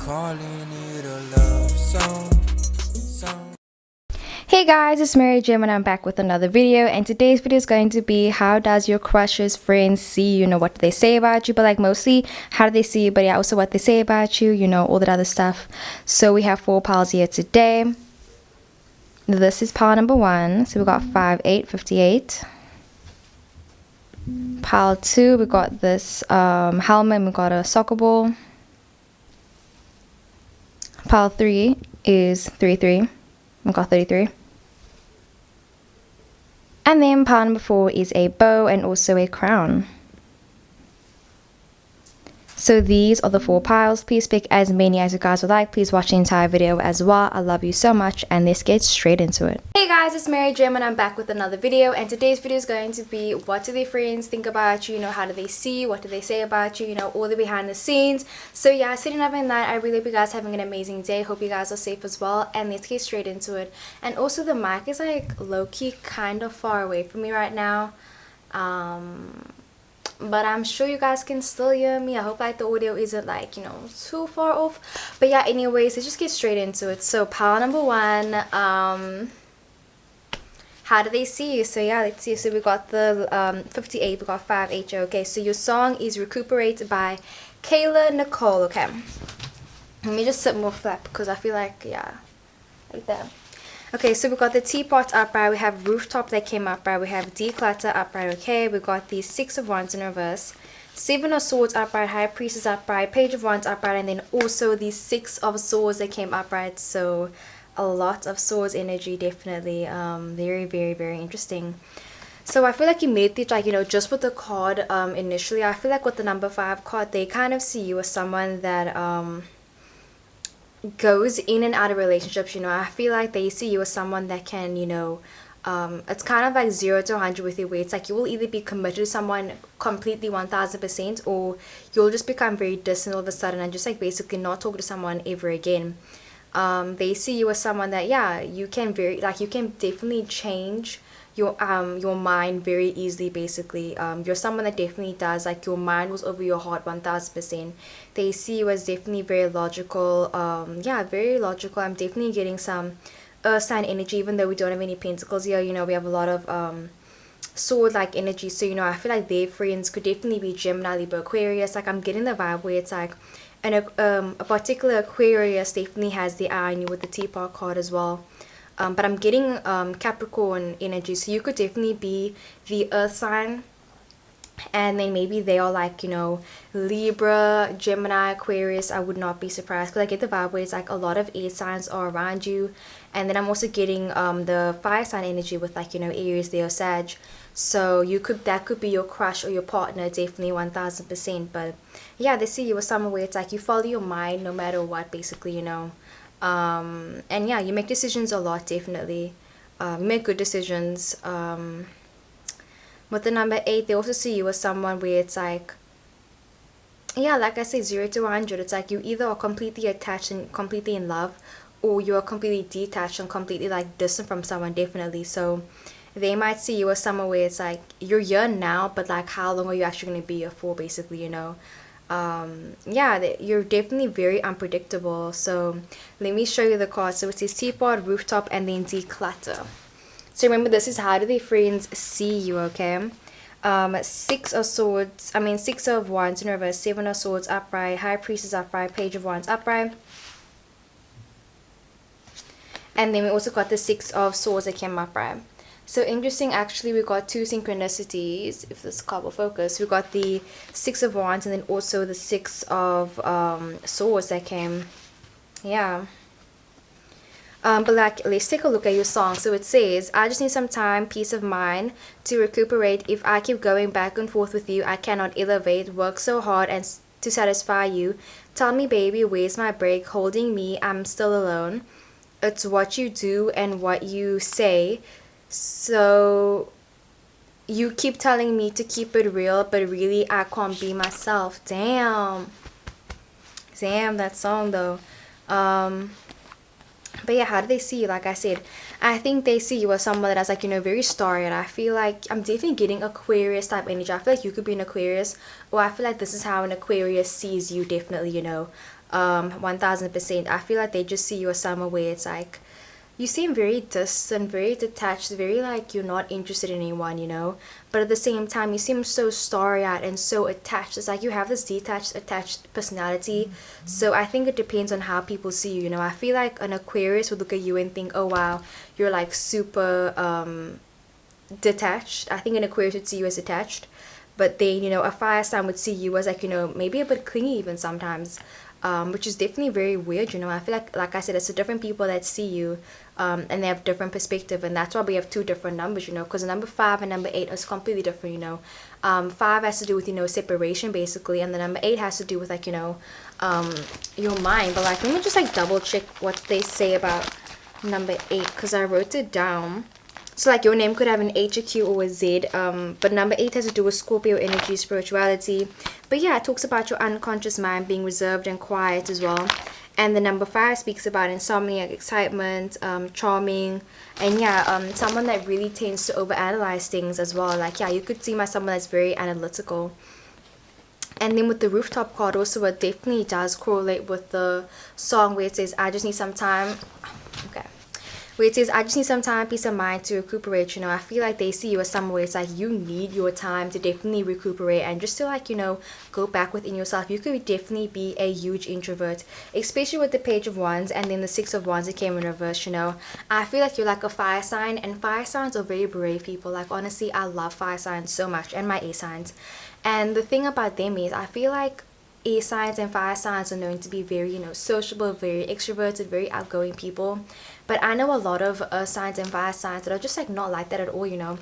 calling it a love song. Hey guys, it's Mary Jim and I'm back with another video, and today's video is going to be how does your crush's friends see you, what do they say about you, but like mostly how do they see you, but yeah, also what they say about you, all that other stuff. So we have 4 piles here today. This is pile number 1, so we got 5, 8, 58. Pile 2, we got this helmet and we got a soccer ball. Pile 3 is 3, 3. We got 33. And then pile number 4 is a bow and also a crown. So these are the 4 piles. Please pick as many as you guys would like. Please watch the entire video as well. I love you so much, and let's get straight into it. Hey guys, it's Mary Jim and I'm back with another video, and today's video is going to be what do their friends think about you, how do they see you, what do they say about you, all the behind the scenes. So yeah, sitting up at night, I really hope you guys are having an amazing day. Hope you guys are safe as well, and let's get straight into it. And also the mic is like low-key kind of far away from me right now. But I'm sure you guys can still hear me. I hope like the audio isn't like too far off. But yeah, anyways, let's just get straight into it. So pile number 1, how do they see you? So yeah, let's see. So we got the 58, we got 5 H. Okay, so your song is Recuperate by Kayla Nicole. Okay, let me just sit more flat because I feel like, yeah, like that. Okay, so we got the teapot upright, we have rooftop that came upright, we have declutter upright. Okay, we got the 6 of Wands in reverse, 7 of Swords upright, High Priestess upright, Page of Wands upright, and then also the 6 of Swords that came upright. So a lot of Swords energy, definitely. Very, very, very interesting. So I feel like immediately, like, just with the card initially, I feel like with the number 5 card, they kind of see you as someone that goes in and out of relationships. I feel like they see you as someone that can, it's kind of like 0 to 100 with you, where it's like you will either be committed to someone completely 1000%, or you'll just become very distant all of a sudden and just like basically not talk to someone ever again. They see you as someone that, yeah, you can definitely change your mind very easily. Basically, you're someone that definitely does, like, your mind was over your heart 1000%. They see you as definitely very logical. Yeah, very logical. I'm definitely getting some earth sign energy, even though we don't have any pentacles here. We have a lot of sword like energy. So I feel like their friends could definitely be Gemini, Libra, Aquarius. Like, I'm getting the vibe where it's like a particular Aquarius definitely has the eye on you with the teapot card as well. But I'm getting Capricorn energy, so you could definitely be the earth sign, and then maybe they are like, Libra, Gemini, Aquarius. I would not be surprised, because I get the vibe where it's like a lot of air signs are around you. And then I'm also getting the fire sign energy with, like, Aries, Leo, Sag. So that could be your crush or your partner, definitely 1000%. But yeah, they see you as someone where it's like you follow your mind no matter what, basically. And yeah, you make decisions a lot, definitely. You make good decisions. With the number 8, they also see you as someone where it's like, yeah, like I say, 0 to 100. It's like you either are completely attached and completely in love, or you are completely detached and completely like distant from someone, definitely. So they might see you as someone where it's like you're here now, but like how long are you actually going to be here for, basically. Yeah, you're definitely very unpredictable. So let me show you the cards. So it says teapot, rooftop, and then declutter. So remember, this is how do their friends see you. Okay, 6 of Swords, 6 of Wands in reverse, 7 of Swords upright, High Priestess upright, Page of Wands upright, and then we also got the 6 of Swords that came upright. So interesting, actually, we got 2 synchronicities. If this card will focus, we got the 6 of Wands and then also the 6 of Swords that came. Yeah. But like, let's take a look at your song. So it says, I just need some time, peace of mind to recuperate. If I keep going back and forth with you, I cannot elevate. Work so hard and to satisfy you. Tell me, baby, where's my break? Holding me, I'm still alone. It's what you do and what you say. So you keep telling me to keep it real, but really I can't be myself. Damn, that song though. But yeah, how do they see you? Like I said, I think they see you as someone that has, like, very starry. And I feel like I'm definitely getting Aquarius type energy. I feel like you could be an Aquarius, or I feel like this is how an Aquarius sees you, definitely, 1000%. I feel like they just see you as someone where it's like you seem very distant, very detached, very like you're not interested in anyone, you know, but at the same time you seem so starry-eyed and so attached. It's like you have this detached attached personality. So I think it depends on how people see you, you know. I feel like an Aquarius would look at you and think, oh wow, you're like super detached. I think an Aquarius would see you as attached, but then, you know, a fire sign would see you as like, you know, maybe a bit clingy even sometimes, which is definitely very weird, you know. I feel like I said, it's the different people that see you, and they have different perspective, and that's why we have two different numbers, you know, because number 5 and number 8 is completely different, you know. 5 has to do with, you know, separation basically, and the number 8 has to do with like, you know, your mind. But like, let me just like double check what they say about number 8, because I wrote it down. So like your name could have an H, a Q, or a Z, but number 8 has to do with Scorpio energy, spirituality. But yeah, it talks about your unconscious mind being reserved and quiet as well. And the number 5 speaks about insomnia, excitement, charming, and yeah, someone that really tends to overanalyze things as well. Like yeah, you could see my someone that's very analytical. And then with the rooftop card also, it definitely does correlate with the song where it says, I just need some time. Okay. Where it says, I just need some time, peace of mind to recuperate, you know. I feel like they see you as someone where it's like you need your time to definitely recuperate and just to like, you know, go back within yourself. You could definitely be a huge introvert, especially with the Page of Wands and then the Six of Wands that came in reverse, you know. I feel like you're like a fire sign, and fire signs are very brave people. Like honestly, I love fire signs so much, and my air signs. And the thing about them is I feel like air signs and fire signs are known to be very, you know, sociable, very extroverted, very outgoing people. But I know a lot of earth signs and fire signs that are just like not like that at all, you know.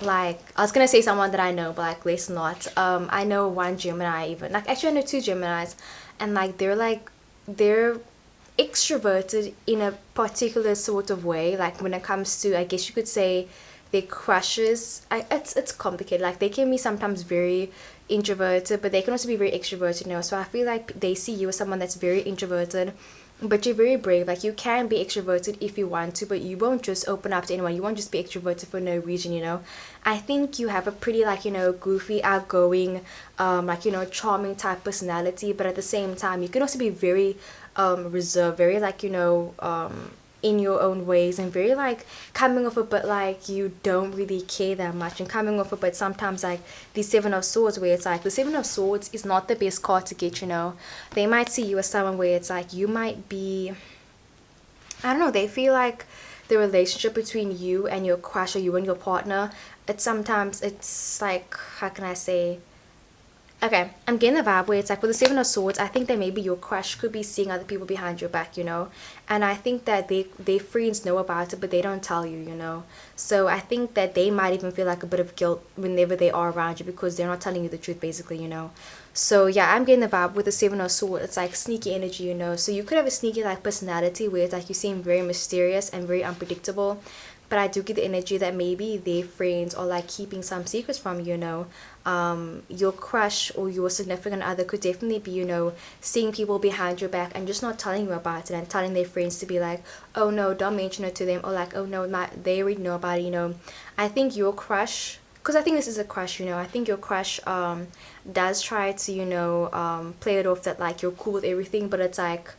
Like I was gonna say someone that I know, but like let's not. I know one Gemini even. Like actually I know 2 Geminis, and like they're extroverted in a particular sort of way. Like when it comes to, I guess you could say, their crushes. It's complicated. Like they can be sometimes very introverted, but they can also be very extroverted, you know. So I feel like they see you as someone that's very introverted, but you're very brave. Like you can be extroverted if you want to, but you won't just open up to anyone. You won't just be extroverted for no reason, you know. I think you have a pretty like, you know, goofy, outgoing, like, you know, charming type personality, but at the same time you can also be very reserved, very like, you know, in your own ways, and very like coming off a bit like you don't really care that much, and coming off a bit sometimes like the 7 of Swords, where it's like the 7 of Swords is not the best card to get, you know. They might see you as someone where it's like you might be, I don't know, they feel like the relationship between you and your crush, or you and your partner, it's like, how can I say, okay, I'm getting the vibe where it's like with the 7 of Swords, I think that maybe your crush could be seeing other people behind your back, you know. And I think that their friends know about it, but they don't tell you, you know. So I think that they might even feel like a bit of guilt whenever they are around you, because they're not telling you the truth basically, you know. So yeah, I'm getting the vibe with the 7 of Swords. It's like sneaky energy, you know. So you could have a sneaky like personality where it's like you seem very mysterious and very unpredictable, but I do get the energy that maybe their friends are like keeping some secrets from you, you know. Your crush or your significant other could definitely be, you know, seeing people behind your back and just not telling you about it, and telling their friends to be like, oh no, don't mention it to them, or like, oh no, they already know about it, you know. I think your crush, because I think this is a crush, you know, I think your crush does try to, you know, play it off that like you're cool with everything, but it's like,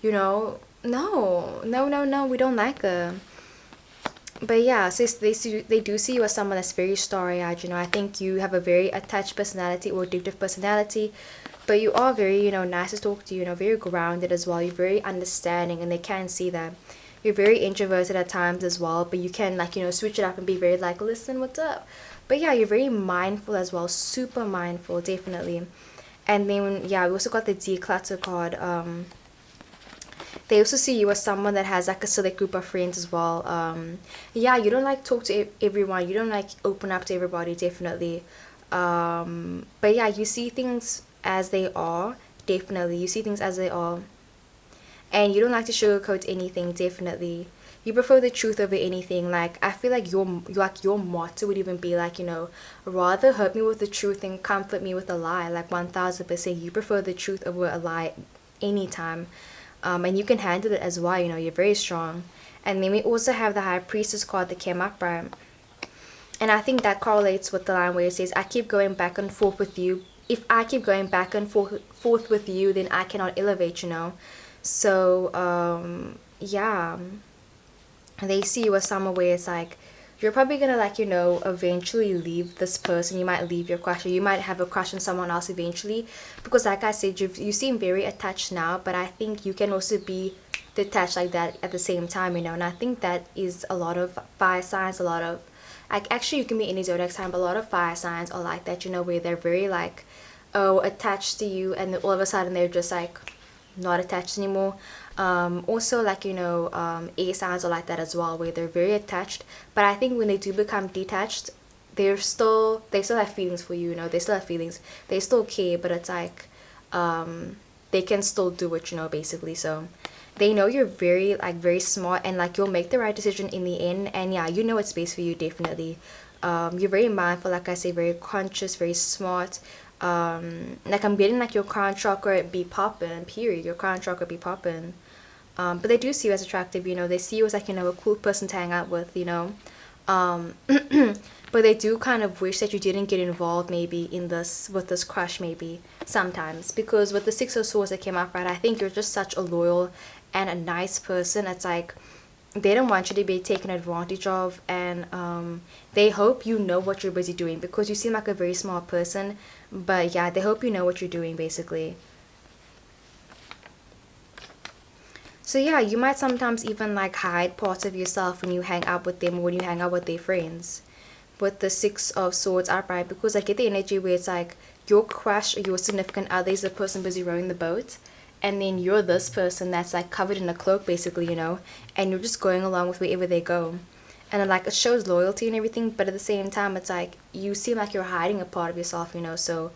you know, no, we don't like her. But yeah, so they do see you as someone that's very starry-eyed, you know. I think you have a very attached personality or addictive personality, but you are very, you know, nice to talk to, you know, very grounded as well. You're very understanding, and they can see that. You're very introverted at times as well, but you can like, you know, switch it up and be very like, listen, what's up? But yeah, you're very mindful as well, super mindful, definitely. And then yeah, we also got the declutter card. They also see you as someone that has like a select group of friends as well. Yeah, you don't like talk to everyone, you don't like open up to everybody, definitely. But yeah, you see things as they are, definitely. You see things as they are, and you don't like to sugarcoat anything, definitely. You prefer the truth over anything. Like I feel like your motto would even be like, you know, rather hurt me with the truth than comfort me with a lie. Like 1000%, you prefer the truth over a lie anytime. And you can handle it as well, you know. You're very strong. And then we also have the High Priestess card that came up, right? And I think that correlates with the line where it says, I keep going back and forth with you, if I keep going back and forth with you, then I cannot elevate, you know. So yeah, they see you as someone where it's like you're probably gonna, like, you know, eventually leave this person. You might leave your crush, or you might have a crush on someone else eventually, because like I said, you seem very attached now, but I think you can also be detached like that at the same time, you know. And I think that is a lot of fire signs, a lot of, like, actually you can be any zodiac sign, but a lot of fire signs are like that, you know, where they're very like, oh, attached to you, and then all of a sudden they're just like not attached anymore. Also, like, you know, air signs are like that as well, where they're very attached, but I think when they do become detached, they still have feelings for you, you know. They still have feelings, they still care, but it's like they can still do it, you know, basically. So they know you're very, like, very smart, and like you'll make the right decision in the end. And yeah, you know it's best for you, definitely. You're very mindful, like I say, very conscious, very smart. Like, I'm getting like your crown chakra be popping, period. Your crown chakra be popping. But they do see you as attractive, you know. They see you as, like, you know, a cool person to hang out with, you know. But they do kind of wish that you didn't get involved maybe in this, with this crush, maybe sometimes, because with the Six of Swords that came up, right, I think you're just such a loyal and a nice person. It's like they don't want you to be taken advantage of, and they hope you know what you're busy doing, because you seem like a very smart person. But yeah, they hope you know what you're doing, basically. So yeah, you might sometimes even like hide parts of yourself when you hang out with them, or when you hang out with their friends, with the Six of Swords upright, because I get the energy where it's like your crush or your significant other is the person busy rowing the boat, and then you're this person that's like covered in a cloak, basically, you know, and you're just going along with wherever they go. And then, like, it shows loyalty and everything, but at the same time it's like you seem like you're hiding a part of yourself, you know. So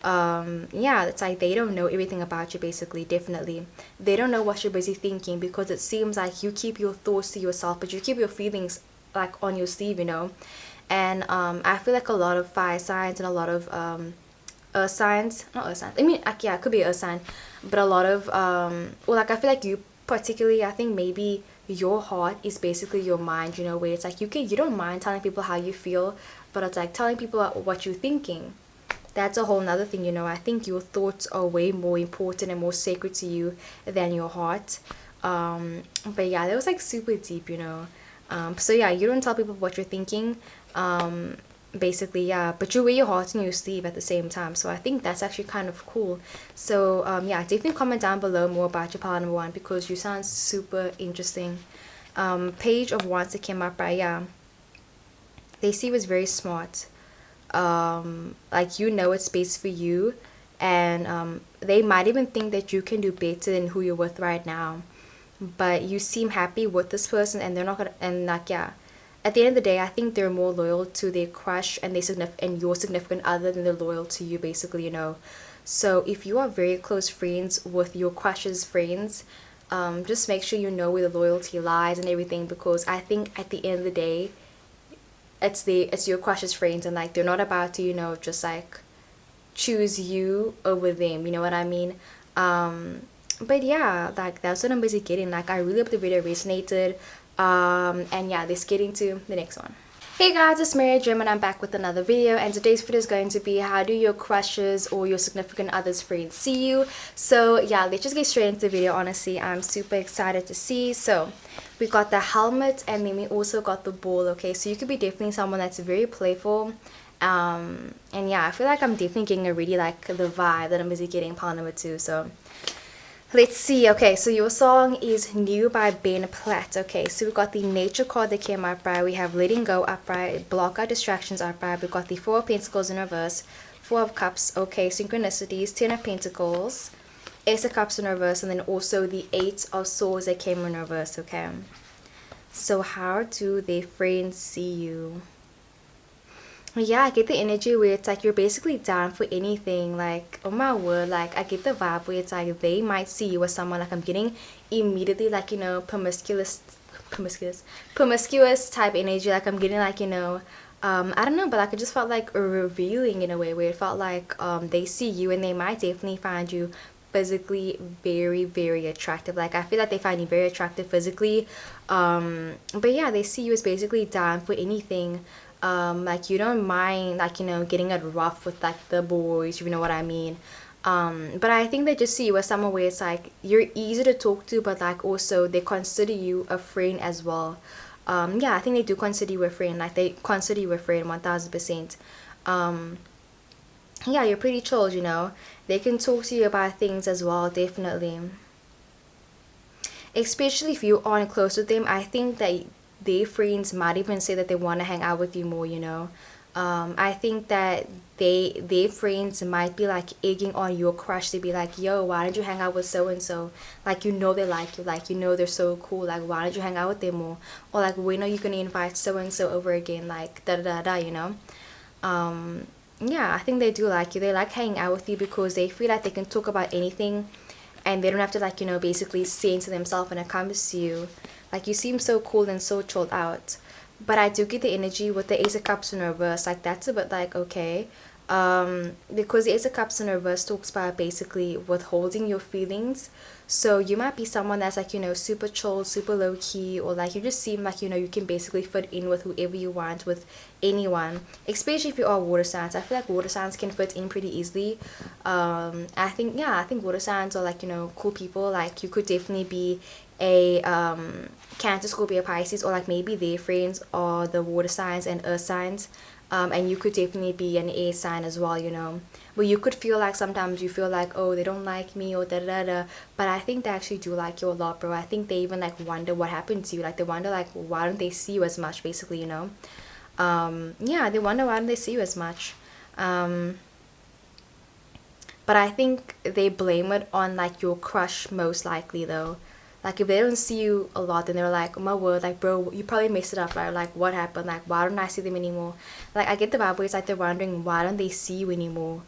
yeah, it's like they don't know everything about you, basically. Definitely they don't know what you're busy thinking, because it seems like you keep your thoughts to yourself, but you keep your feelings like on your sleeve, you know. And I feel like a lot of fire signs and a lot of earth signs, not earth signs, I mean, like, yeah, it could be earth sign, but a lot of well, like, I feel like you particularly, I think maybe your heart is basically your mind, you know, where it's like you don't mind telling people how you feel, but it's like telling people what you're thinking, that's a whole nother thing, you know. I think your thoughts are way more important and more sacred to you than your heart. But yeah, that was like super deep, you know. So yeah, you don't tell people what you're thinking, basically, yeah, but you wear your heart in your sleeve at the same time. So I think that's actually kind of cool. So yeah, definitely comment down below more about your pile number one, because you sound super interesting. Page of Wands that came up, right? Yeah, they see was very smart. Like, you know it's space for you, and they might even think that you can do better than who you're with right now, but you seem happy with this person, and they're not gonna, and like, yeah, at the end of the day, I think they're more loyal to their crush and and your significant other than they're loyal to you, basically, you know. So if you are very close friends with your crush's friends, just make sure you know where the loyalty lies and everything, because I think at the end of the day, it's your crush's friends, and like they're not about to, you know, just like choose you over them, you know what I mean. But yeah, like, that's what I'm busy getting. Like, I really hope the video resonated. And yeah, let's get into the next one. Hey guys, it's Mary Jim, and I'm back with another video, and today's video is going to be how do your crushes or your significant other's friends see you. So yeah, let's just get straight into the video. Honestly, I'm super excited to see. So we got the helmet, and then we also got the ball. Okay, so you could be definitely someone that's very playful, and yeah, I feel like I'm definitely getting already like the vibe that I'm busy getting pile number two. So let's see. Okay, so your song is New by Ben Platt. Okay, so we got the nature card that came upright. We have letting go upright, block out distractions upright. We got the Four of Pentacles in reverse, Four of Cups. Okay, synchronicities, Ten of Pentacles, Ace of Cups in reverse, and then also the Eight of Swords that came in reverse. Okay, so how do their friends see you? Yeah, I get the energy where it's like you're basically down for anything. Like, oh my word, like, I get the vibe where it's like they might see you as someone, like, I'm getting immediately, like, you know, promiscuous type energy. Like, I'm getting, like, you know, I don't know, but like, it just felt like revealing in a way where it felt like they see you, and they might definitely find you physically very, very attractive. Like, I feel like they find you very attractive physically, but yeah, they see you as basically down for anything. Like you don't mind like, you know, getting it rough with like the boys, you know what I mean. But I think they just see you as someone where it's like you're easy to talk to, but like also they consider you a friend as well. Yeah, I think they do consider you a friend. Like they consider you a friend 1000%. Yeah, you're pretty chill, you know. They can talk to you about things as well, definitely. Especially if you aren't close with them, I think that their friends might even say that they want to hang out with you more, you know. I think that their friends might be like egging on your crush to be like, yo, why don't you hang out with so and so? Like, you know, they like you, like, you know, they're so cool, like, why don't you hang out with them more? Or like, when are you gonna invite so and so over again? Like, da da da da, you know. Yeah, I think they do like you. They like hanging out with you because they feel like they can talk about anything, and they don't have to like, you know, basically censor themselves when it comes to you. Like, you seem so cool and so chilled out. But I do get the energy with the Ace of Cups in reverse. Like, that's a bit like, okay. Because the Ace of Cups in reverse talks about basically withholding your feelings. So you might be someone that's like, you know, super chill, super low key, or like you just seem like, you know, you can basically fit in with whoever you want, with anyone, especially if you are water signs. I feel like water signs can fit in pretty easily. I think, yeah, I think water signs are like, you know, cool people. Like, you could definitely be a Cancer, Scorpio, Pisces, or like maybe their friends are the water signs and earth signs. And you could definitely be an air sign as well, you know. But you could feel like sometimes you feel like, oh, they don't like me or da da da. But I think they actually do like you a lot, bro. I think they even like wonder what happened to you. Like, they wonder like, why don't they see you as much, basically, you know. Yeah, they wonder why don't they see you as much. But I think they blame it on like your crush most likely, though. Like, if they don't see you a lot, then they're like, oh my word, like, bro, you probably messed it up, right? Like, what happened? Like, why don't I see them anymore? Like, I get the vibe where it's like they're wondering why don't they see you anymore.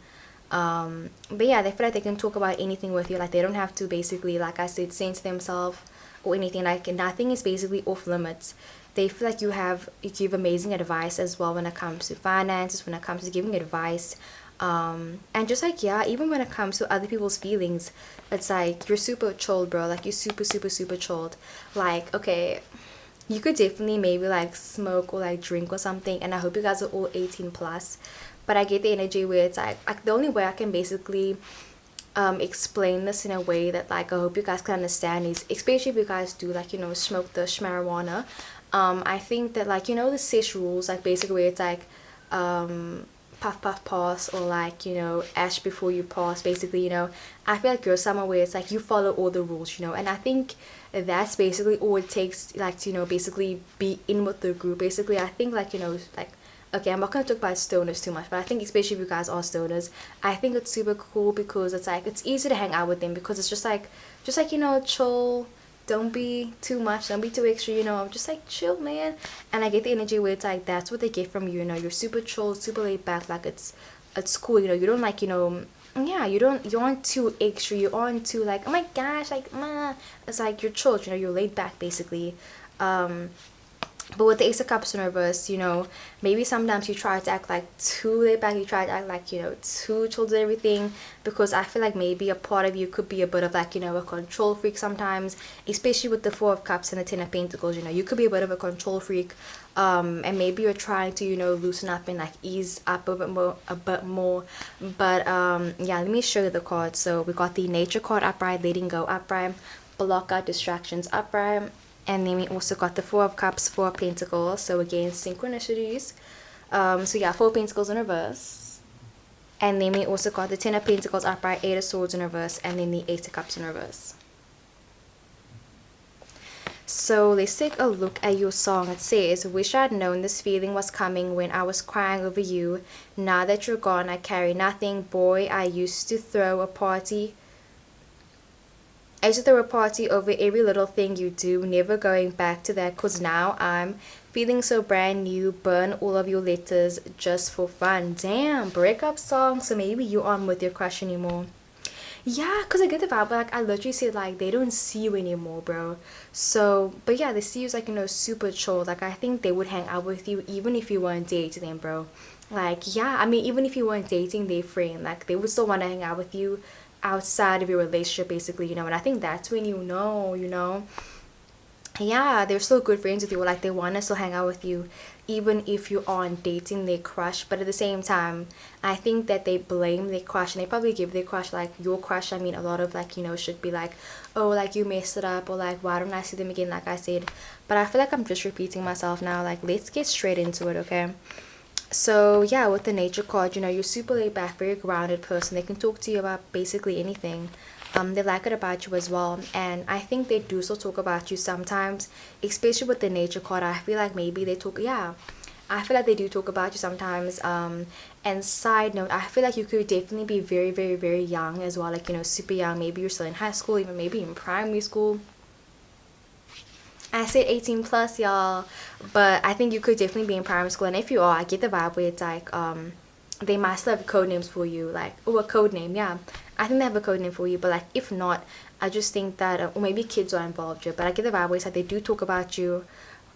But yeah, they feel like they can talk about anything with you. Like, they don't have to basically, like I said, censor themselves or anything. Like, nothing is basically off limits. They feel like you give amazing advice as well when it comes to finances, when it comes to giving advice. And just like, yeah, even when it comes to other people's feelings, it's like you're super chilled, bro. Like, you're super super super chilled. Like, okay, you could definitely maybe like smoke or like drink or something, and I hope you guys are all 18 plus. But I get the energy where it's like the only way I can basically explain this in a way that like I hope you guys can understand is, especially if you guys do like, you know, smoke the marijuana. I think that, like, you know, the sesh rules, like basically where it's like puff puff pass, or like, you know, ash before you pass, basically, you know. I feel like you're somewhere where it's like you follow all the rules, you know. And I think that's basically all it takes, like, to, you know, basically be in with the group. Basically, I think, like, you know, like, okay, I'm not going to talk about stoners too much, but I think especially if you guys are stoners, I think it's super cool because it's like it's easy to hang out with them because it's just like you know, chill. Don't be too much, don't be too extra, you know. Just like chill, man. And I get the energy where it's like that's what they get from you, you know. You're super chill, super laid back. Like, it's cool, you know. You don't like, you know, yeah, you aren't too extra, you aren't too like, oh my gosh, like, it's like you're chill, you know. You're laid back, basically. But with the Ace of Cups in reverse, you know, maybe sometimes you try to act like too laid back, you try to act like, you know, too chill to everything, because I feel like maybe a part of you could be a bit of like, you know, a control freak sometimes, especially with the Four of Cups and the Ten of Pentacles, you know, you could be a bit of a control freak, and maybe you're trying to, you know, loosen up and like ease up a bit more, but yeah, let me show you the cards. So we got the Nature card upright, letting go upright, block out distractions upright. And then we also got the Four of Cups, Four of Pentacles. So again, synchronicities. So yeah, Four of Pentacles in reverse. And then we also got the Ten of Pentacles upright, Eight of Swords in reverse, and then the Eight of Cups in reverse. So let's take a look at your song. It says, wish I'd known this feeling was coming when I was crying over you. Now that you're gone, I carry nothing. Boy, I used to throw a party. I used to throw a party over every little thing you do, never going back to that, cause now I'm feeling so brand new. Burn all of your letters just for fun. Damn, breakup song. So maybe you aren't with your crush anymore. Yeah, cause I get the vibe, like I literally said like they don't see you anymore, bro. So, but yeah, they see you as like, you know, super chill. Like, I think they would hang out with you even if you weren't dating them, bro. Like, yeah, I mean, even if you weren't dating their friend, like they would still want to hang out with you outside of your relationship, basically, you know. And I think that's when you know, you know. yeah, they're still good friends with you, like they want to still hang out with you even if you aren't dating their crush. But at the same time, I think that they blame their crush, and they probably give their crush, like your crush, I mean, a lot of like, you know, should be like, oh, like you messed it up, or like why don't I see them again, like I said. But I feel like I'm just repeating myself now. Like, let's get straight into it, okay? So yeah, with the nature card, you know, you're super laid back, very grounded person. They can talk to you about basically anything. They like it about you as well, and I think they do still talk about you sometimes, especially with the nature card. I feel like maybe they talk, yeah, I feel like they do talk about you sometimes. And side note, I feel like you could definitely be very, very, very young as well, like, you know, super young. Maybe you're still in high school, even maybe in primary school. I said 18 plus, y'all, but I think you could definitely be in primary school. And if you are, I get the vibe where it's like, they might still have code names for you, like, oh, a code name, yeah. I think they have a code name for you, but like, if not, I just think that, or maybe kids are involved here, but I get the vibe where it's like they do talk about you,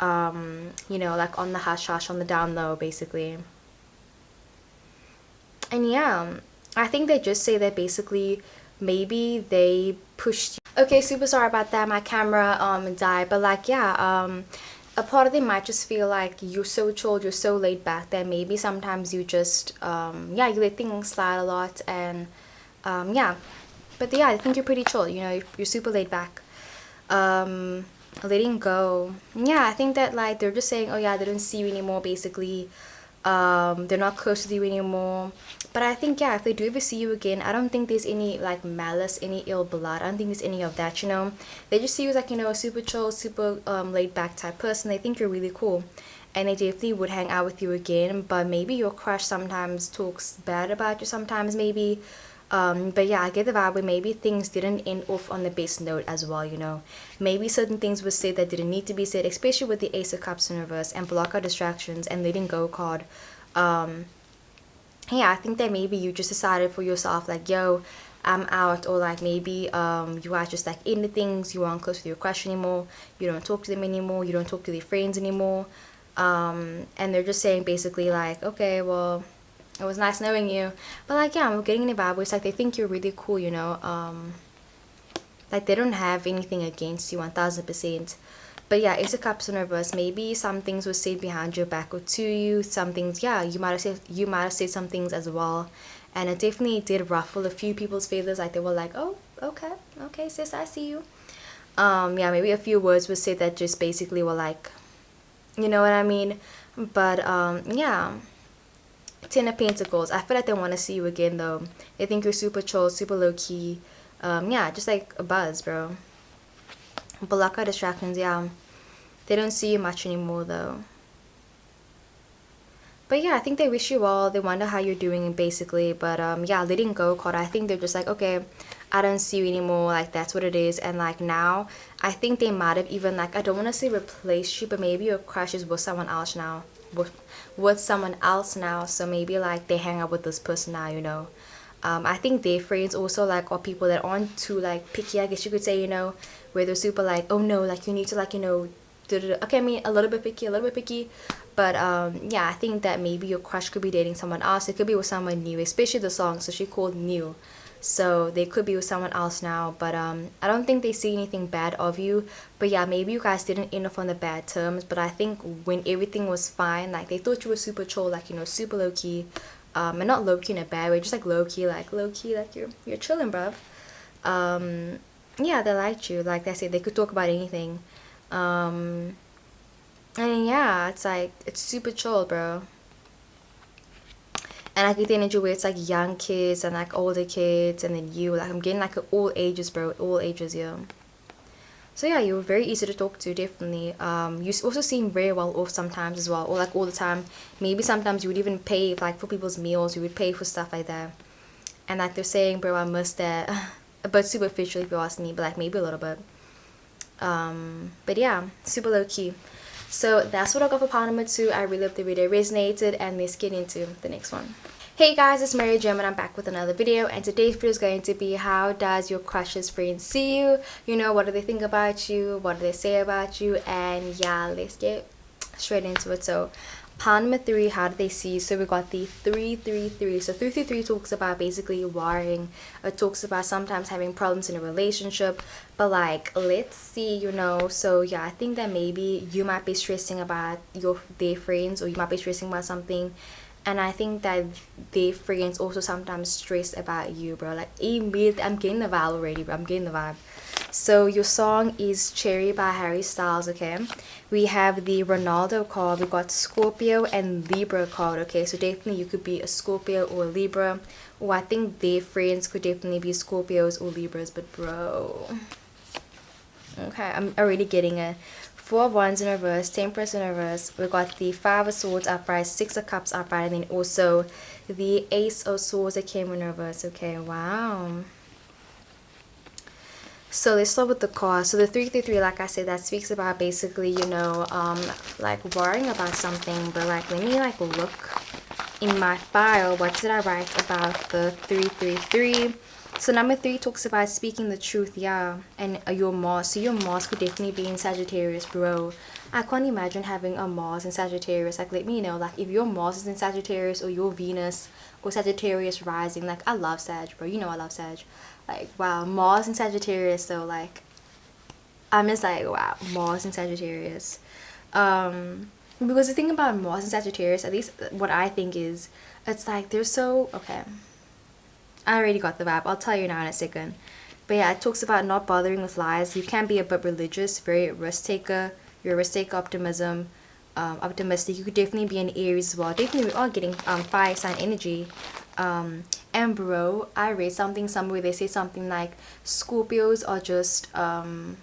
you know, like on the hush hush, on the down low, basically. And yeah, I think they just say that basically maybe they pushed you. Okay, super sorry about that. My camera died, but like, yeah, a part of them might just feel like you're so chilled, you're so laid back that maybe sometimes you just yeah, you let things slide a lot. And yeah, but yeah, I think you're pretty chill, you know, you're super laid back. Letting go, yeah, I think that like they're just saying, oh yeah, they don't see you anymore, basically. They're not close to you anymore. But I think, yeah, if they do ever see you again, I don't think there's any like malice, any ill blood. I don't think there's any of that, you know. They just see you as like, you know, a super chill, super laid back type person. They think you're really cool, and they definitely would hang out with you again. But maybe your crush sometimes talks bad about you sometimes, maybe. But yeah, I get the vibe where maybe things didn't end off on the best note as well, you know. Maybe certain things were said that didn't need to be said, especially with the Ace of Cups in reverse and block out distractions and letting go card. Yeah, I think that maybe you just decided for yourself, like, yo, I'm out. Or like maybe you are just like into things, you aren't close with your crush anymore, you don't talk to them anymore, you don't talk to their friends anymore. And they're just saying basically like, okay, well, it was nice knowing you. But like, yeah, I'm getting in a vibe where it's like they think you're really cool, you know. Like they don't have anything against you 1000%. But yeah, it's a cups in reverse. Maybe some things were said behind your back or to you. Some things, yeah, you might have said some things as well, and it definitely did ruffle a few people's feathers. Like they were like, oh, okay, okay, sis, I see you. Yeah, maybe a few words were said that just basically were like, you know what I mean. But yeah. Ten of Pentacles. I feel like they want to see you again though. They think you're super chill, super low key. Yeah, just like a buzz, bro. Block out distractions, yeah. They don't see you much anymore though. But yeah, I think they wish you well. They wonder how you're doing basically. But yeah, letting go card. I think they're just like, okay, I don't see you anymore. Like that's what it is. And like now, I think they might have even like, I don't want to say replaced you, but maybe your crush is with someone else now. With someone else now. So maybe like they hang out with this person now, you know. I think their friends also like are people that aren't too like picky, I guess you could say, you know, where they're super like, oh no, like you need to like, you know, okay, I mean a little bit picky, but yeah, I think that maybe your crush could be dating someone else. It could be with someone new, especially the song, so she called new, so they could be with someone else now. But I don't think they see anything bad of you. But yeah, maybe you guys didn't end up on the bad terms, but I think when everything was fine, like they thought you were super chill, like, you know, super low-key, and not low-key in a bad way, just like low-key, like you're chilling, bruv. Yeah, they liked you. Like I said, they could talk about anything. And yeah, it's like it's super chill, bro. And I get the energy where it's like young kids and like older kids, and then you, like I'm getting like all ages, bro, all ages, yeah. So yeah, you were very easy to talk to, definitely. You also seem very well off sometimes as well, or like all the time. Maybe sometimes you would even pay like for people's meals, you would pay for stuff like that. And like they're saying, bro, I miss that. But superficially if you ask me, but like maybe a little bit. But yeah, super low key. So that's what I got for pile number 2. I really hope the video resonated, and let's get into the next one. Hey guys, it's Mary Gem and I'm back with another video, and today's video is going to be how does your crush's friends see you? You know, what do they think about you? What do they say about you? And yeah, let's get straight into it. So Pile number 3, how do they see? So we got the 333. So 333 talks about basically worrying. It talks about sometimes having problems in a relationship. But like, let's see, you know. So yeah, I think that maybe you might be stressing about their friends, or you might be stressing about something. And I think that their friends also sometimes stress about you, bro. Like, immediately, I'm getting the vibe already, bro. I'm getting the vibe. So your song is Cherry by Harry Styles, okay? We have the Ronaldo card, we got Scorpio and Libra card, okay? So definitely you could be a Scorpio or a Libra, or I think their friends could definitely be Scorpios or Libras, but bro, okay, I'm already getting a 4 of Wands in reverse, Temperance in reverse. We got the 5 of Swords upright, 6 of Cups upright, and then also the Ace of Swords that came in reverse, okay? Wow. So let's start with the card. So the 333, like I said, that speaks about basically, you know, like worrying about something. But like, let me like look in my file. What did I write about the 333? So number 3 talks about speaking the truth, yeah, and your Mars. So your Mars could definitely be in Sagittarius, bro. I can't imagine having a Mars in Sagittarius. Like, let me know, like, if your Mars is in Sagittarius or your Venus or Sagittarius rising. Like, I love Sag, bro. You know I love Sag. Like, wow, Mars in Sagittarius. So like, I'm just like, wow, Mars in Sagittarius. Because the thing about Mars and Sagittarius, at least what I think is, it's like they're so, okay, I already got the vibe. I'll tell you now in a second. But yeah, it talks about not bothering with lies. You can be a bit religious, very risk taker. You're a risk taker, optimistic. You could definitely be an Aries as well. Definitely, we are getting fire sign energy. And bro, I read something somewhere. They say something like Scorpios are just what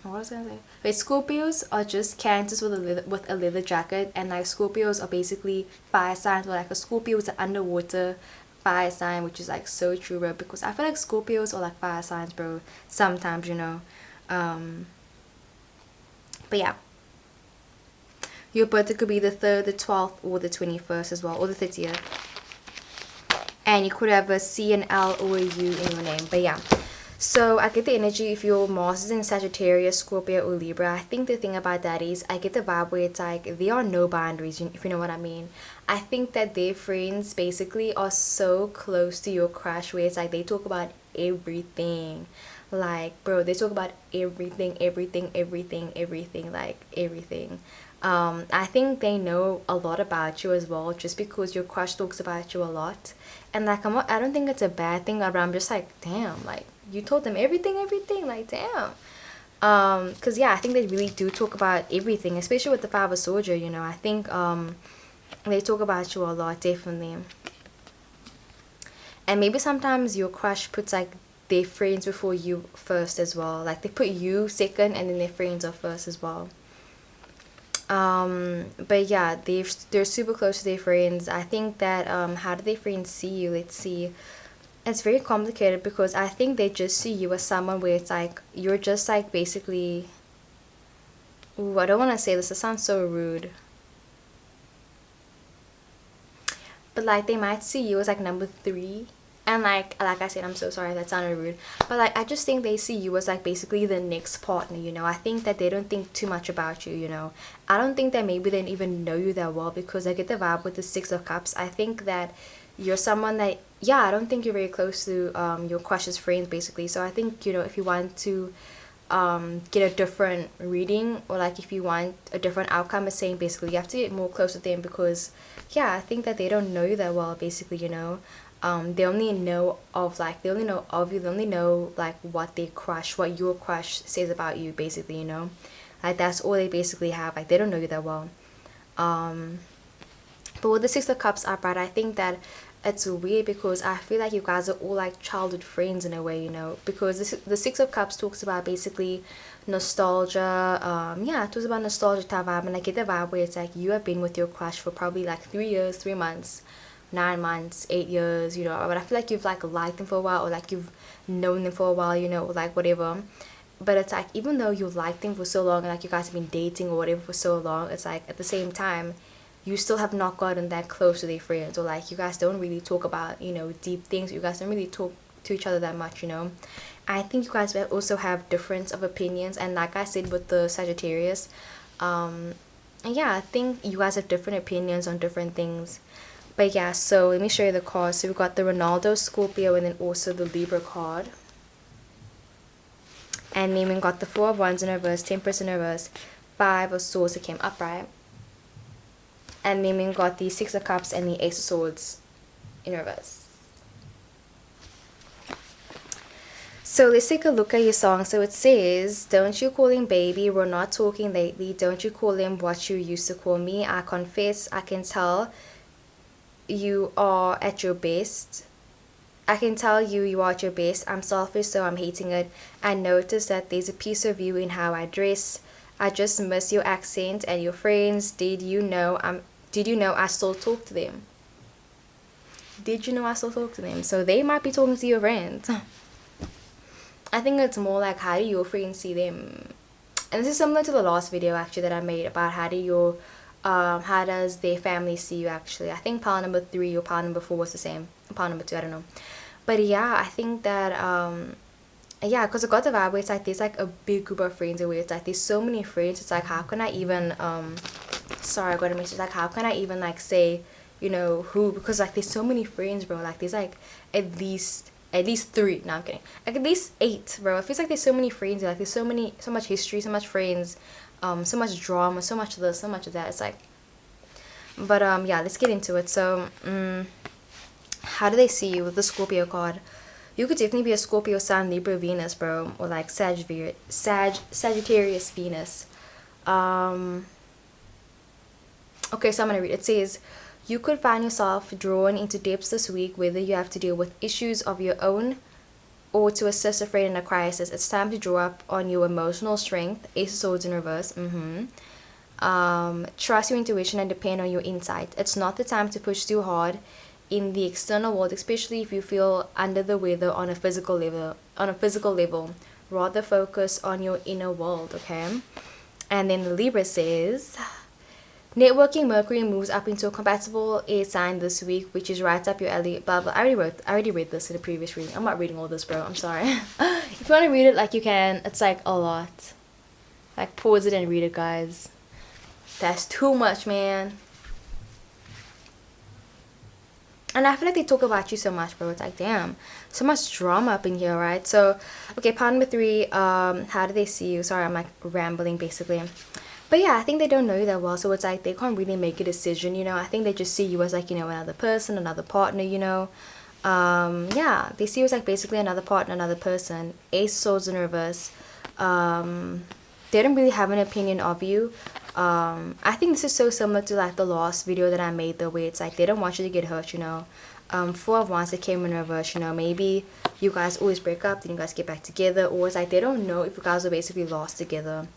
was I gonna say? Wait, Scorpios are just Cancers with a leather jacket, and like Scorpios are basically fire signs. Or like a Scorpio is an underwater fire sign, which is like so true, bro. Because I feel like Scorpios are like fire signs, bro. Sometimes, you know. But yeah, your birthday could be the 3rd, the 12th, or the 21st as well, or the 30th. And you could have a C, an L, or a U in your name. But yeah, so I get the energy if your Mars is in Sagittarius, Scorpio, or Libra. I think the thing about that is I get the vibe where it's like there are no boundaries, if you know what I mean. I think that their friends basically are so close to your crush where it's like they talk about everything. Like, bro, they talk about everything, like everything. I think they know a lot about you as well, just because your crush talks about you a lot. And like, I don't think it's a bad thing, but I'm just like, damn, like, you told them everything, like, damn. Because yeah, I think they really do talk about everything, especially with the 5 of Swords, you know. I think they talk about you a lot, definitely. And maybe sometimes your crush puts like their friends before you first as well. Like, they put you second and then their friends are first as well. But yeah, they're super close to their friends. I think that how do their friends see you? Let's see. It's very complicated because I think they just see you as someone where it's like you're just like basically, ooh, I don't want to say this, it sounds so rude, but like they might see you as like number 3. And like I said, I'm so sorry that sounded rude, but like I just think they see you as like basically the next partner, you know. I think that they don't think too much about you, you know. I don't think that maybe they don't even know you that well, because I get the vibe with the 6 of Cups. I think that you're someone that, yeah, I don't think you're very close to your crush's friends basically. So I think, you know, if you want to get a different reading, or like if you want a different outcome, is saying basically you have to get more close with them, because yeah, I think that they don't know you that well basically, you know. They only know of like, they only know of you, they only know like what your crush says about you basically, you know. Like, that's all they basically have. Like, they don't know you that well. But with the 6 of Cups upright, I think that it's weird because I feel like you guys are all like childhood friends in a way, you know, because the 6 of Cups talks about basically nostalgia. Yeah, it talks about nostalgia type vibe, and I get the vibe where it's like you have been with your crush for probably like 3 years, 3 months, 9 months, 8 years, you know. But I feel like you've like liked them for a while, or like you've known them for a while, you know, like whatever. But it's like, even though you liked them for so long, and like you guys have been dating or whatever for so long, it's like at the same time you still have not gotten that close to their friends, or like you guys don't really talk about, you know, deep things. You guys don't really talk to each other that much, you know. I think you guys also have difference of opinions, and like I said with the Sagittarius, And yeah, I think you guys have different opinions on different things. But yeah, so let me show you the cards. So we got the Ronaldo, Scorpio, and then also the Libra card. And then we got the Four of Wands in reverse, Temperance in reverse, Five of Swords that came upright. And then we got the Six of Cups and the Ace of Swords in reverse. So let's take a look at your song. So it says, don't you call him baby, we're not talking lately. Don't you call him what you used to call me. I confess, I can tell you are at your best. I can tell you are at your best. I'm selfish, so I'm hating it. I noticed that there's a piece of you in how I dress. I just miss your accent and your friends. Did you know I still talk to them? Did you know I still talk to them? So they might be talking to your friends. I think it's more like, how do your friends see them? And this is similar to the last video actually that I made about how does their family see you actually. I think pile number 3 or pile number 4 was the same. Pile number 2, I don't know. But yeah, I think that yeah, because I got the vibe where it's like there's like a big group of friends, where it's like there's so many friends. It's like, how can I even sorry, I got a message like, how can I even like say, you know, who, because like there's so many friends, bro. Like there's like at least 3. No, I'm kidding. Like at least 8, bro. It feels like there's so many friends. Like there's so much history, so much friends, so much drama, so much of this, so much of that. It's like, but yeah, let's get into it. So how do they see you with the Scorpio card? You could definitely be a Scorpio, Sun, Libra, Venus, bro, or like Sagittarius, Venus. Okay, so I'm gonna read. It says, you could find yourself drawn into depths this week, whether you have to deal with issues of your own or to assist a friend in a crisis. It's time to draw up on your emotional strength. Ace of Swords in reverse. Trust your intuition and depend on your insight. It's not the time to push too hard in the external world, especially if you feel under the weather on a physical level. Rather focus on your inner world, okay? And then the Libra says, networking, Mercury moves up into a compatible air sign this week, which is right up your alley. Blah blah. I already read this in the previous reading. I'm not reading all this, bro. I'm sorry. If you want to read it, like, you can. It's like a lot. Like, pause it and read it, guys. That's too much, man. And I feel like they talk about you so much, bro. It's like, damn, so much drama up in here, right? So, okay, part number 3. How do they see you? Sorry, I'm like rambling basically. But yeah, I think they don't know you that well, so it's like they can't really make a decision, you know. I think they just see you as like, you know, another person, another partner, you know. Yeah, they see you as like basically another partner, another person. Ace Swords in reverse. They don't really have an opinion of you. I think this is so similar to like the last video that I made though, where it's like they don't want you to get hurt, you know. Four of Wands that came in reverse, you know. Maybe you guys always break up, then you guys get back together, or it's like they don't know if you guys are basically lost together.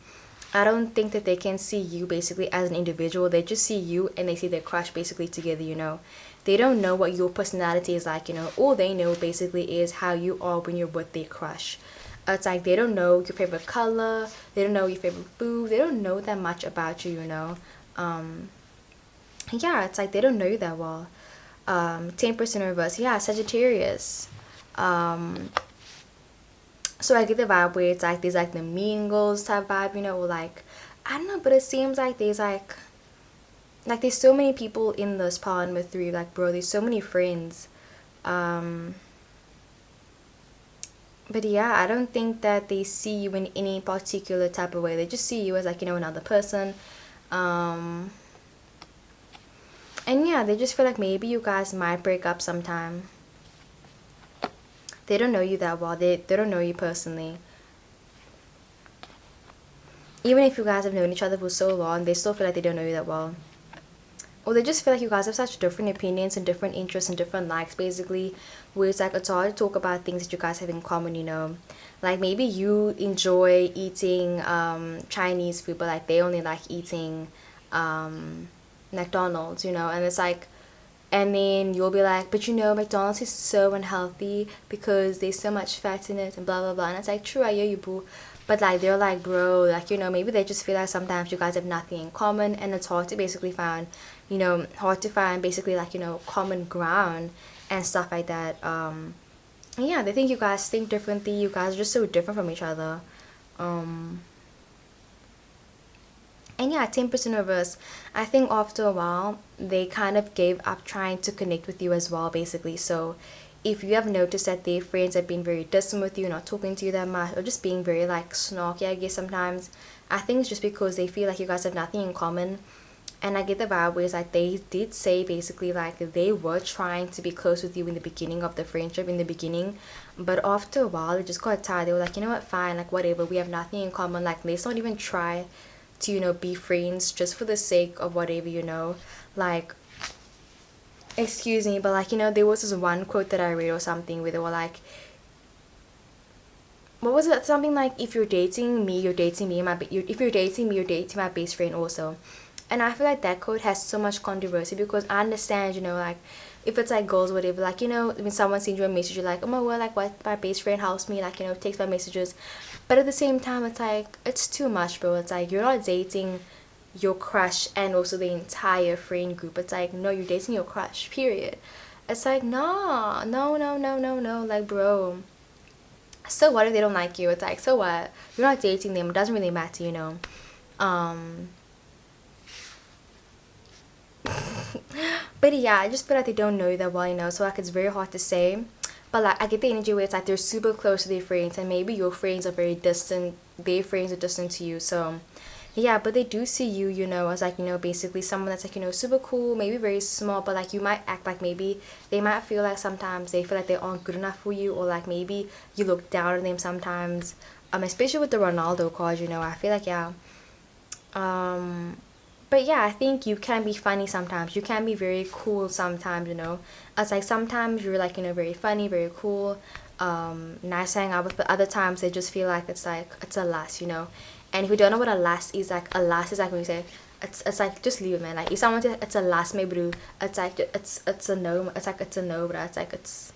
I don't think that they can see you basically as an individual. They just see you and they see their crush basically together, you know. They don't know what your personality is like, you know. All they know basically is how you are when you're with their crush. It's like they don't know your favorite color. They don't know your favorite food. They don't know that much about you, you know. Yeah, it's like they don't know you that well. 10% reverse. Yeah, Sagittarius. So I get the vibe where it's like there's like the mean girls type vibe, you know, or like, I don't know, but it seems like there's like there's so many people in this pile number 3, like, bro, there's so many friends. But yeah, I don't think that they see you in any particular type of way. They just see you as like, you know, another person. And yeah, they just feel like maybe you guys might break up sometime. They don't know you that well. They don't know you personally. Even if you guys have known each other for so long, they still feel like they don't know you that well. Or they just feel like you guys have such different opinions and different interests and different likes, basically. Where it's like it's hard to talk about things that you guys have in common, you know. Like maybe you enjoy eating Chinese food, but like they only like eating McDonald's, you know. And it's like, and then you'll be like, but you know, McDonald's is so unhealthy because there's so much fat in it and blah blah blah. And it's like, true, I hear you, boo. But like they're like, bro, like, you know, maybe they just feel like sometimes you guys have nothing in common, and it's hard to basically find, you know, basically like, you know, common ground and stuff like that. Yeah, they think you guys think differently. You guys are just so different from each other. And yeah, Temperance in reverse, I think after a while they kind of gave up trying to connect with you as well, basically. So if you have noticed that their friends have been very distant with you, not talking to you that much, or just being very like snarky, I guess sometimes, I think it's just because they feel like you guys have nothing in common. And I get the vibe where it's like they did say basically like they were trying to be close with you in the beginning of the friendship, in the beginning, but after a while it just got tired. They were like, you know what, fine, like whatever, we have nothing in common, like let's not even try to, you know, be friends just for the sake of whatever, you know. Like, excuse me, but like, you know, there was this one quote that I read or something where they were like, what was it, something like, if you're dating me, you're dating me, if you're dating me, you're dating my best friend also. And I feel like that quote has so much controversy, because I understand, you know, like if it's like girls or whatever, like, you know, when someone sends you a message, you're like, oh my word, like what, my best friend helps me, like, you know, takes my messages. But at the same time, it's like, it's too much, bro. It's like, you're not dating your crush and also the entire friend group. It's like, no, you're dating your crush, period. It's like, no, no, no, no, no, no, like, bro, so what if they don't like you? It's like, so what, you're not dating them, it doesn't really matter, you know. But yeah, I just feel like they don't know you that well, you know, so like it's very hard to say. But like I get the energy where it's like they're super close to their friends, and maybe your friends are very distant, their friends are distant to you. So yeah, but they do see you, you know, as like, you know, basically someone that's like, you know, super cool, maybe very small, but like you might act like, maybe they might feel like sometimes they feel like they aren't good enough for you, or like maybe you look down on them sometimes. Especially with the Ronaldo card, you know, I feel like, yeah. But yeah, I think you can be funny sometimes, you can be very cool sometimes, you know. It's like sometimes you're like, you know, very funny, very cool, nice to hang out with, but other times they just feel like it's a lust, you know. And if you don't know what a lust is like when you say it's like, just leave it, man. Like if someone says it's a lust, maybe it's like it's a no, it's like it's a no, but it's like it's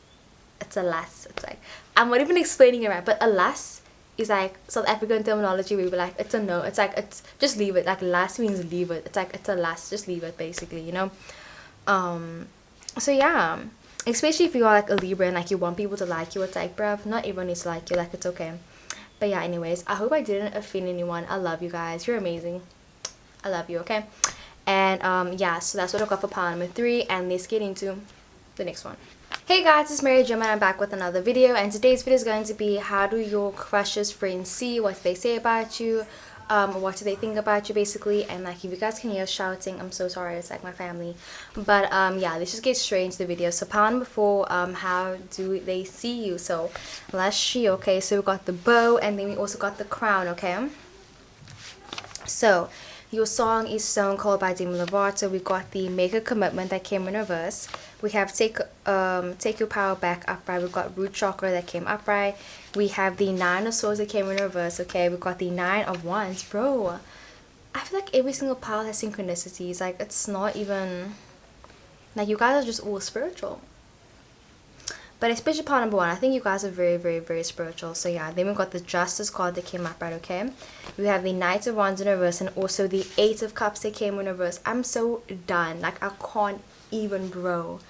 a lust. It's like, I'm not even explaining it right, but a lust is like South African terminology. We were like, it's a no, it's like, it's just leave it. Like last means leave it. It's like it's a last, just leave it, basically, you know. So yeah, especially if you are like a Libra and like you want people to like you, it's like, bruv, not everyone needs to like you, like it's okay. But yeah, anyways, I hope I didn't offend anyone. I love you guys, you're amazing, I love you, okay. And yeah, so that's what I got for pile number 3, and let's get into the next one. Hey guys, it's Mary Jim and I'm back with another video, and today's video is going to be, how do your crush's friends see, what do they say about you, what do they think about you, basically. And like, if you guys can hear shouting, I'm so sorry, it's like my family. But yeah, let's just get straight into the video. So pile number 4, how do they see you? So let's see. Okay, so we got the bow, and then we also got the crown, okay. So your song is Stone Cold by Demi Lovato. We got the Make a Commitment that came in reverse. We have Take Your Power Back upright. We got Root Chakra that came upright. We have the 9 of Swords that came in reverse. Okay, we got the 9 of Wands, bro. I feel like every single pile has synchronicities. Like, it's not even like, you guys are just all spiritual. But especially pile number 1, I think you guys are very, very, very spiritual. So yeah, then we got the Justice card that came upright, okay. We have the Knight of Wands in reverse, and also the 8 of Cups that came in reverse. I'm so done. Like, I can't even, bro.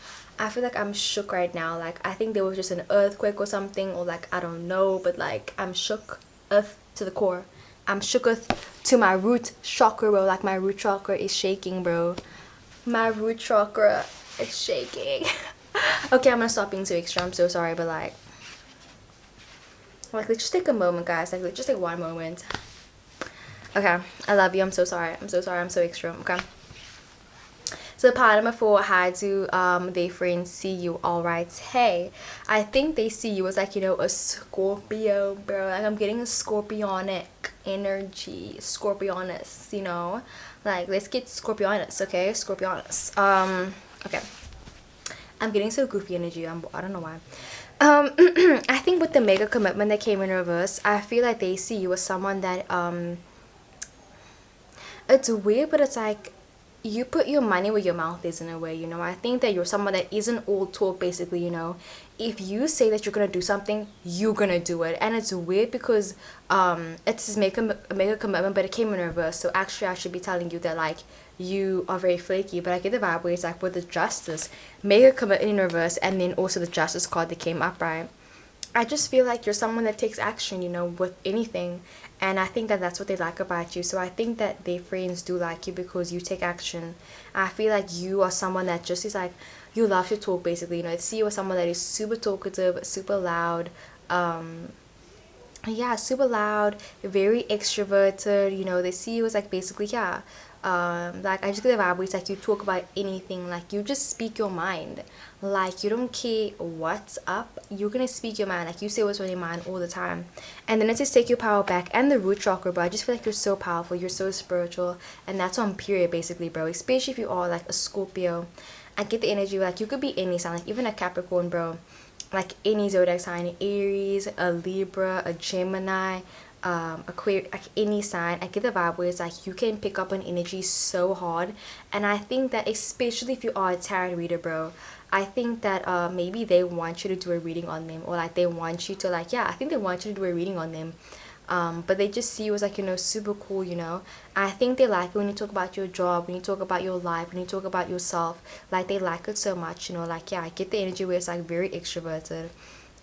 I feel like I'm shook right now. Like, I think there was just an earthquake or something, or like, I don't know, but like, I'm shook earth to the core. I'm shooketh to my root chakra, bro. Like, my root chakra is shaking, bro. My root chakra is shaking. Okay, I'm gonna stop being so extra, I'm so sorry, but like let's just take a moment, guys. Like, let's just take one moment. Okay, I love you, I'm so sorry, I'm so sorry, I'm so extra, okay. So part number 4, how do their friends see you? Alright, hey, I think they see you as like, you know, a Scorpio, bro. Like, I'm getting a Scorpionic energy, Scorpionus, you know. Like, let's get Scorpionus, okay, Scorpionus. Okay, I'm getting so goofy energy, I don't know why. I think with the Mega Commitment that came in reverse, I feel like they see you as someone that it's weird, but it's like, you put your money where your mouth is, in a way, you know. I think that you're someone that isn't all talk, basically, you know. If you say that you're gonna do something, you're gonna do it. And it's weird because it says make a commitment, but it came in reverse. So actually I should be telling you that like, you are very flaky. But I get the vibe where it's like, with the Justice, make a commitment in reverse, and then also the Justice card that came upright. I just feel like you're someone that takes action, you know, with anything. And I think that that's what they like about you. So I think that their friends do like you because you take action. I feel like you are someone that just is like, you love to talk basically. You know, see you as someone that is super talkative, super loud, yeah, super loud, very extroverted. You know, they see you as like basically, yeah, like I just get the vibe where it's like you talk about anything, like you just speak your mind, like you don't care what's up, you're gonna speak your mind, like you say what's on your mind all the time. And then let's just take your power back and the root chakra, bro. I just feel like you're so powerful, you're so spiritual, and that's on period basically, bro. Especially if you are like a Scorpio. I get the energy like you could be any sign, like even a Capricorn, bro, like any zodiac sign, Aries, a Libra, a Gemini, Aquarius, like any sign. I get the vibe where it's like you can pick up on energy so hard. And I think that especially if you are a tarot reader, bro, I think that maybe they want you to do a reading on them, or like they want you to like, yeah, I think they want you to do a reading on them. But they just see you as like, you know, super cool, you know. I think they like it when you talk about your job, when you talk about your life, when you talk about yourself. Like they like it so much, you know. Like, yeah, I get the energy where it's like very extroverted.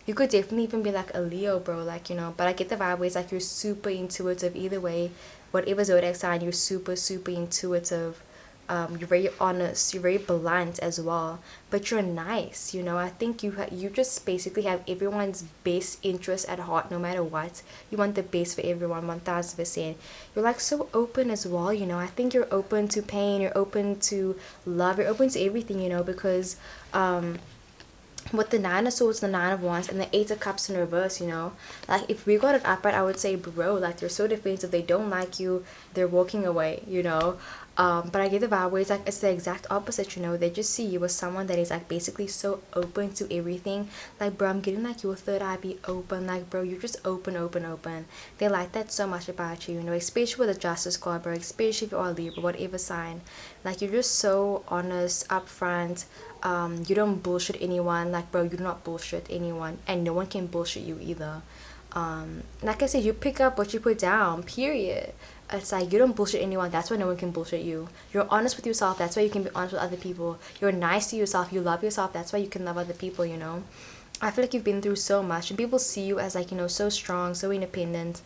You could definitely even be like a Leo, bro, like, you know. But I get the vibe where it's like you're super intuitive either way. Whatever zodiac sign, you're super, super intuitive. You're very honest, you're very blunt as well, but you're nice, you know. I think you just basically have everyone's best interest at heart, no matter what. You want the best for everyone, 1000%. You're like so open as well, you know. I think you're open to pain, you're open to love, you're open to everything, you know, because with the Nine of Swords, the Nine of Wands, and the Eight of Cups in reverse, you know, like if we got it upright, I would say, bro, like they're so defensive, they don't like you, they're walking away, you know. But I get the vibe where it's like it's the exact opposite, you know. They just see you as someone that is like basically so open to everything. Like, bro, I'm getting like your third eye be open. Like, bro, you're just open, open, open. They like that so much about you, you know, especially with the Justice card, bro, especially if you're a Libra, whatever sign. Like, you're just so honest, upfront. You don't bullshit anyone. Like, bro, you do not bullshit anyone, and no one can bullshit you either. Like I said, you pick up what you put down, period. It's like you don't bullshit anyone, that's why no one can bullshit you. You're honest with yourself, that's why you can be honest with other people. You're nice to yourself, you love yourself, that's why you can love other people, you know. I feel like you've been through so much, and people see you as like, you know, so strong, so independent,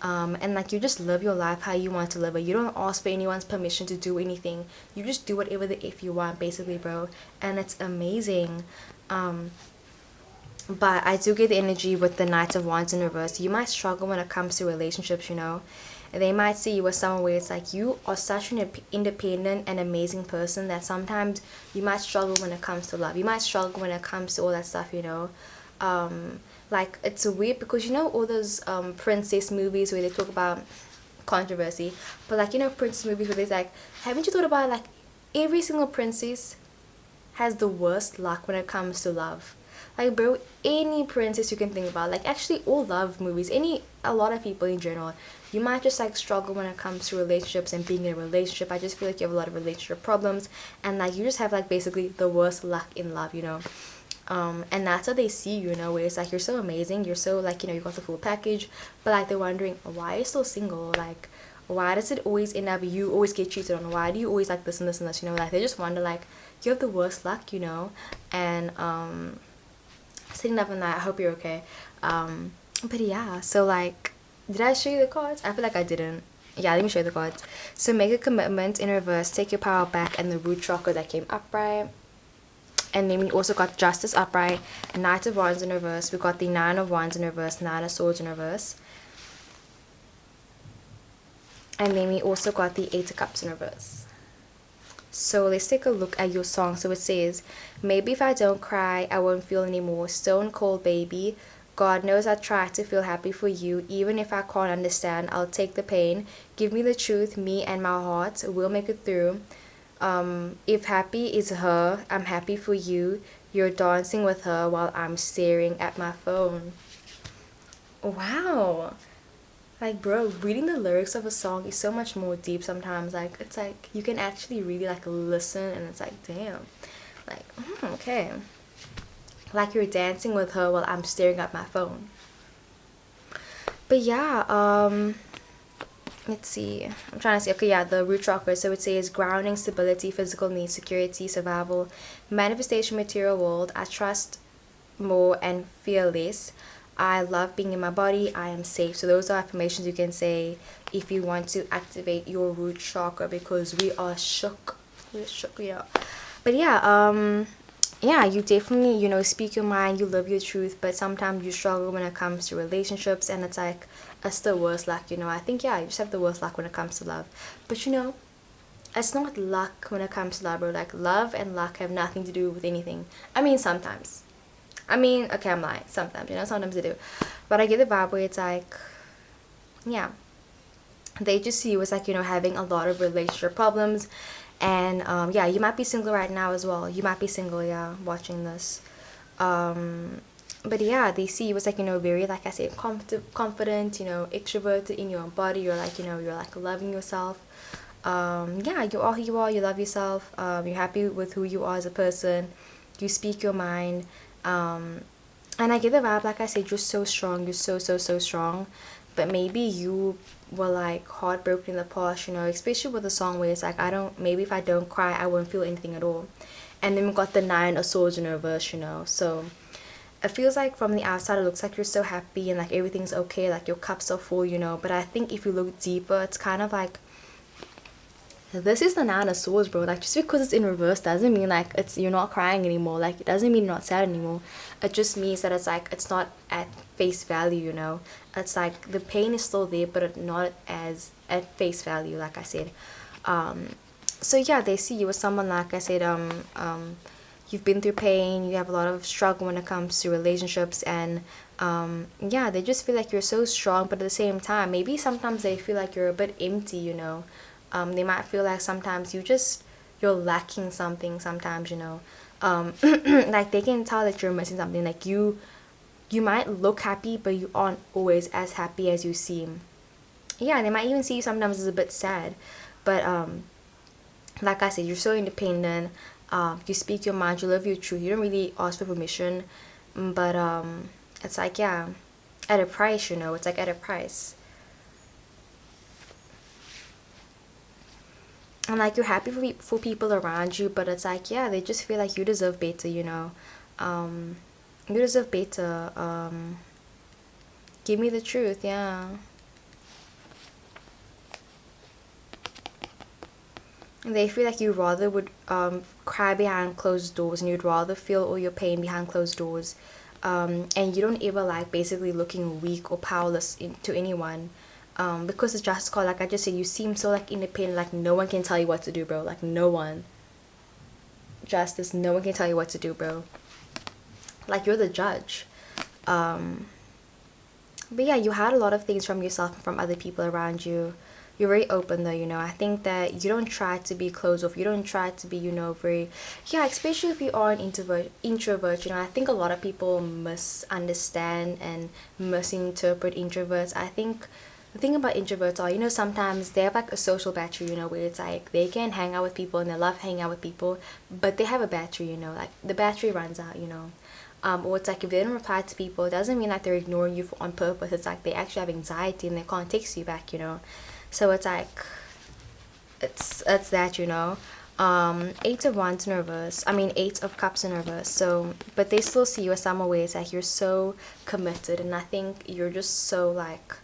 and like you just live your life how you want to live it. You don't ask for anyone's permission to do anything, you just do whatever the if you want basically, bro, and it's amazing. But I do get the energy with the Knight of Wands in reverse. You might struggle when it comes to relationships, you know. They might see you as someone where it's like you are such an independent and amazing person that sometimes you might struggle when it comes to love. You might struggle when it comes to all that stuff, you know. Like it's weird because you know all those princess movies where they talk about controversy, but like, you know, princess movies where they're like, haven't you thought about like every single princess has the worst luck when it comes to love? Like, bro, any princess you can think about, like actually all love movies, a lot of people in general, you might just like struggle when it comes to relationships and being in a relationship. I just feel like you have a lot of relationship problems, and like you just have like basically the worst luck in love, you know. And that's how they see you, you know, where it's like you're so amazing, you're so like, you know, you got the full package, but like they're wondering why you're still single, like why does it always end up you always get cheated on, why do you always like this and this and this, you know. Like they just wonder like you have the worst luck, you know. And sitting up in that, I hope you're okay. But yeah, so like, did I show you the cards? I feel like I didn't. Yeah, let me show you the cards. So make a commitment in reverse, take your power back, and the root chakra that came upright. And then we also got Justice upright, Knight of Wands in reverse. We got the Nine of Wands in reverse, Nine of Swords in reverse. And then we also got the Eight of Cups in reverse. So let's take a look at your song. So it says, maybe if I don't cry, I won't feel anymore. Stone cold baby. God knows I try to feel happy for you. Even if I can't understand, I'll take the pain. Give me the truth, me and my heart. We'll make it through. If happy is her, I'm happy for you. You're dancing with her while I'm staring at my phone. Wow. Like, bro, reading the lyrics of a song is so much more deep sometimes. Like, it's like you can actually really like listen, and it's like, damn, like, okay, like you're dancing with her while I'm staring at my phone. But yeah, let's see, I'm trying to see. Okay, yeah, the root chakra. So it says grounding, stability, physical needs, security, survival, manifestation, material world. I trust more and fear less. I love being in my body. I am safe. So those are affirmations you can say if you want to activate your root chakra, because we are shook. We're shook, yeah. But yeah, you definitely, you know, speak your mind, you live your truth, but sometimes you struggle when it comes to relationships, and it's like, it's the worst luck, you know. I think, yeah, you just have the worst luck when it comes to love. But you know, it's not luck when it comes to love, bro. Like, love and luck have nothing to do with anything. I mean, sometimes. I mean, okay, I'm lying. Sometimes, you know, sometimes they do. But I get the vibe where it's like, yeah, they just see you as like, you know, having a lot of relationship problems. And yeah, you might be single right now as well. You might be single, yeah, watching this. But yeah, they see you as like, you know, very, like I said, confident, you know, extroverted in your own body. You're like, you know, you're like loving yourself. Yeah, you are who you are. You love yourself. You're happy with who you are as a person. You speak your mind. And I get the vibe, like I said, you're so strong. You're so strong. But maybe you were like heartbroken in the past, you know, especially with the song where it's like, maybe if I don't cry, I won't feel anything at all. And then we got the 9 of swords in reverse, you know. So it feels like from the outside, it looks like you're so happy and like everything's okay, like your cups are full, you know. But I think if you look deeper, it's kind of like, this is the 9 of swords, bro. Like, just because it's in reverse doesn't mean like you're not crying anymore. Like, it doesn't mean you're not sad anymore. It just means that it's like, it's not at face value, you know. It's like the pain is still there, but it's not as at face value, like I said. So yeah, they see you as someone, like I said, you've been through pain, you have a lot of struggle when it comes to relationships, and yeah, they just feel like you're so strong, but at the same time, maybe sometimes they feel like you're a bit empty, you know. They might feel like sometimes you're lacking something sometimes, you know. Like, they can tell that you're missing something. Like, you might look happy, but you aren't always as happy as you seem. Yeah, they might even see you sometimes as a bit sad. But like I said, you're so independent. You speak your mind, you live your truth. You don't really ask for permission. But it's like, yeah, at a price, you know. It's like at a price. And like, you're happy for people around you, but it's like, yeah, they just feel like you deserve better, you know. You deserve better. Give me the truth, yeah. And they feel like you rather would cry behind closed doors, and you'd rather feel all your pain behind closed doors. And you don't ever like basically looking weak or powerless to anyone. Because it's just called, like I just said, you seem so like independent, like no one can tell you what to do, bro. Like, no one. Justice, no one can tell you what to do, bro. Like, you're the judge. But yeah, you had a lot of things from yourself and from other people around you. You're very open though, you know. I think that you don't try to be closed off. You don't try to be, you know, very, yeah, especially if you are an introvert, you know. I think a lot of people misunderstand and misinterpret introverts. I think the thing about introverts are, you know, sometimes they have like a social battery, you know, where it's like they can hang out with people and they love hanging out with people, but they have a battery, you know, like the battery runs out, you know. Or it's like, if they don't reply to people, it doesn't mean like they're ignoring you on purpose. It's like they actually have anxiety and they can't text you back, you know. So it's like, it's that, you know. 8 of wands in reverse, I mean 8 of cups in reverse. So, but they still see you as someone where it's like you're so committed, and I think you're just so like,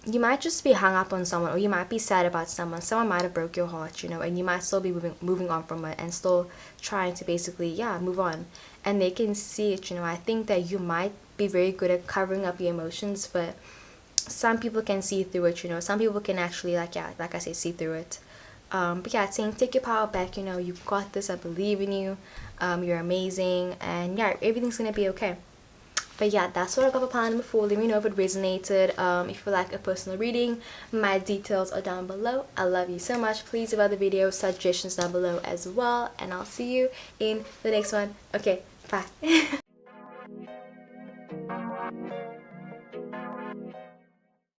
you might just be hung up on someone, or you might be sad about someone might have broke your heart, you know, and you might still be moving on from it and still trying to basically, yeah, move on. And they can see it, you know. I think that you might be very good at covering up your emotions, but some people can see through it, you know. Some people can actually, like, yeah, like I say, see through it. But yeah, it's saying, take your power back, you know. You got this. I believe in you. You're amazing, and yeah, everything's gonna be okay. But yeah, that's what I got for pile number 4. Let me know if it resonated. If you like a personal reading, my details are down below. I love you so much. Please leave other video suggestions down below as well, and I'll see you in the next one. Okay, bye.